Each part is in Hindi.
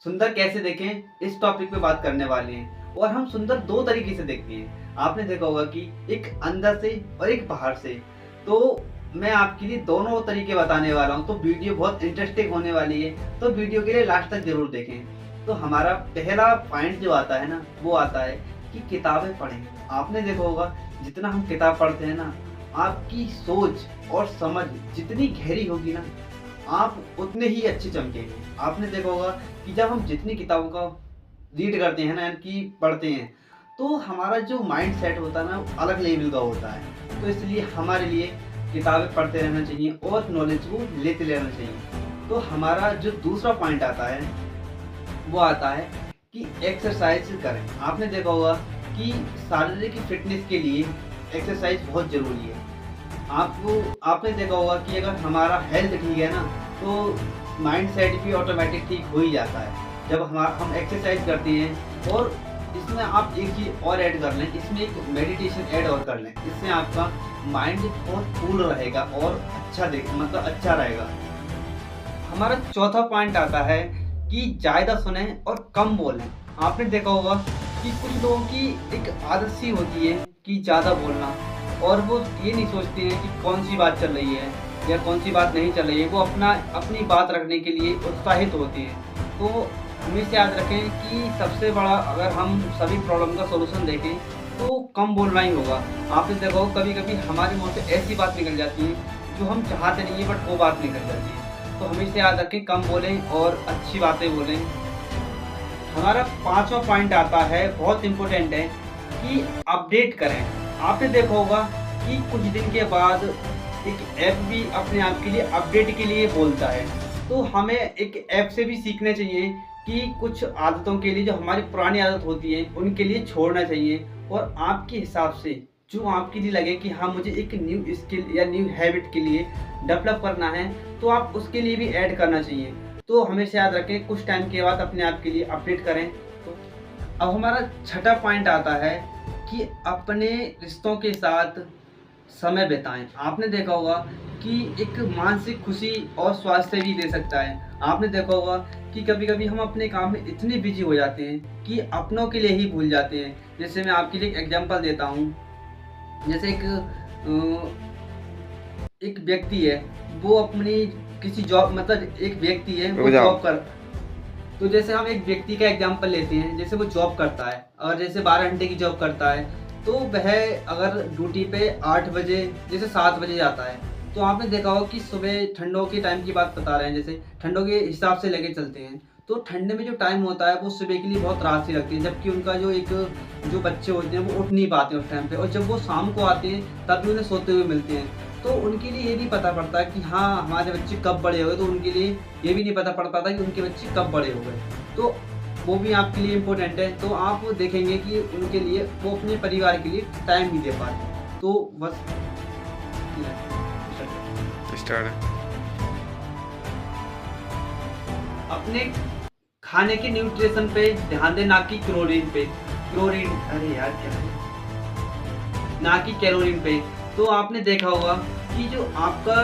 सुंदर कैसे देखें इस टॉपिक पे बात करने वाले हैं। और हम सुंदर दो तरीके से देखते हैं। आपने देखा होगा कि एक अंदर से और एक बाहर से। तो मैं आपके लिए दोनों तरीके बताने वाला हूं, तो वीडियो बहुत इंटरेस्टिंग होने वाली है, तो वीडियो के लिए लास्ट तक जरूर देखें। तो हमारा पहला पॉइंट जो आता है ना, वो आता है कि किताबें पढ़ें। आपने देखा होगा जितना हम किताब पढ़ते हैं ना, आपकी सोच और समझ जितनी गहरी होगी ना, आप उतने ही अच्छे चमकेंगे। आपने देखा होगा कि जब हम जितनी किताबों का रीड करते हैं ना, कि पढ़ते हैं, तो हमारा जो माइंड सेट होता है ना, वो अलग लेवल का होता है। तो इसलिए हमारे लिए किताबें पढ़ते रहना चाहिए और नॉलेज को लेते रहना चाहिए। तो हमारा जो दूसरा पॉइंट आता है वो आता है कि एक्सरसाइज करें। आपने देखा होगा कि शारीरिक फिटनेस के लिए एक्सरसाइज बहुत ज़रूरी है। आपने देखा होगा कि अगर हमारा हेल्थ ठीक है ना, तो माइंड सेट भी ऑटोमेटिक ठीक हो ही जाता है जब हम एक्सरसाइज करते हैं। और इसमें आप एक चीज़ और ऐड कर लें, इसमें एक मेडिटेशन ऐड और कर लें। इससे आपका माइंड बहुत कूल रहेगा और मतलब अच्छा रहेगा। हमारा चौथा पॉइंट आता है कि ज़्यादा सुने और कम बोलें। आपने देखा होगा कि कुछ लोगों की एक आदत सी होती है कि ज़्यादा बोलना, और वो ये नहीं सोचते हैं कि कौन सी बात चल रही है या कौन सी बात नहीं चल रही है। वो अपनी बात रखने के लिए उत्साहित होते हैं। तो हमेशा याद रखें कि सबसे बड़ा, अगर हम सभी प्रॉब्लम का सॉल्यूशन देखें तो कम बोलना ही होगा। आपने देखा हो कभी कभी हमारे मुँह से ऐसी बात निकल जाती है जो हम चाहते नहीं है, बट वो बात निकल जाती है। तो हमेशा याद रखें कम बोलें और अच्छी बातें बोलें। हमारा पांचवा पॉइंट आता है, बहुत इम्पोर्टेंट है, कि अपडेट करें। आपने देखा होगा कि कुछ दिन के बाद एक ऐप भी अपने आप के लिए अपडेट के लिए बोलता है। तो हमें एक ऐप से भी सीखना चाहिए कि कुछ आदतों के लिए, जो हमारी पुरानी आदत होती है, उनके लिए छोड़ना चाहिए। और आपके हिसाब से जो आपके लिए लगे कि हाँ, मुझे एक न्यू स्किल या न्यू हैबिट के लिए डेवलप करना है, तो आप उसके लिए भी ऐड करना चाहिए। तो हमेशा याद रखें कुछ टाइम के बाद अपने आप के लिए अपडेट करें। तो अब हमारा छठा पॉइंट आता है कि अपने रिश्तों के साथ समय बिताएं। आपने देखा होगा कि एक मानसिक खुशी और स्वास्थ्य भी दे सकता है। आपने देखा होगा कि कभी कभी हम अपने काम में इतने बिजी हो जाते हैं कि अपनों के लिए ही भूल जाते हैं। जैसे मैं आपके लिए एक एग्जांपल देता हूँ। जैसे एक व्यक्ति है, वो अपनी किसी जॉब, मतलब एक व्यक्ति है वो जॉब कर, तो जैसे हम एक व्यक्ति का एग्जांपल लेते हैं, जैसे वो जॉब करता है और जैसे 12 घंटे की जॉब करता है, तो वह अगर ड्यूटी पे 8 बजे जैसे 7 बजे जाता है, तो आपने देखा होगा कि सुबह ठंडों के टाइम की बात बता रहे हैं, जैसे ठंडों के हिसाब से लेके चलते हैं, तो ठंडे में जो टाइम होता है वो सुबह के लिए बहुत रात सी लगती है। जबकि उनका जो बच्चे होते हैं वो उठ नहीं पाते उस टाइम पे, और जब वो शाम को आते हैं तब भी उन्हें सोते हुए मिलते हैं। तो उनके लिए ये नहीं पता पड़ता कि हाँ, हमारे बच्चे कब बड़े हो गए, तो उनके लिए ये भी नहीं पता पड़ पाता कि उनके बच्चे कब बड़े हो गए। तो वो भी आपके लिए इम्पोर्टेंट है। तो आप देखेंगे कि उनके लिए वो अपने परिवार के लिए टाइम नहीं दे पाते। तो बस स्टार्ट अपने खाने के न्यूट्रिशन पे ध्यान दें, ना कि क्लोरीन पे। क्लोरीन, अरे यार क्या है, ना कि कैलोरीन पे। तो आपने देखा होगा कि जो आपका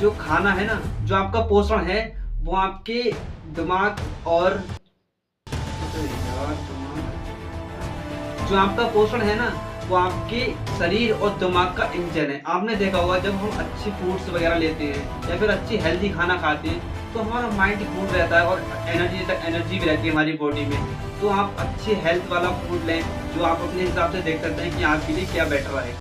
जो खाना है ना, जो आपका पोषण है, वो आपके दिमाग और जो आपका पोषण है ना, वो आपके शरीर और दिमाग का इंजन है। आपने देखा होगा जब हम अच्छे फूड्स वगैरह लेते हैं या फिर अच्छी हेल्दी खाना खाते हैं, तो हमारा माइंड कूल रहता है और एनर्जी भी रहती है हमारी बॉडी में। तो आप अच्छे हेल्थ वाला फूड लें, जो आप अपने हिसाब से देख सकते हैं कि आपके लिए क्या बेटर है।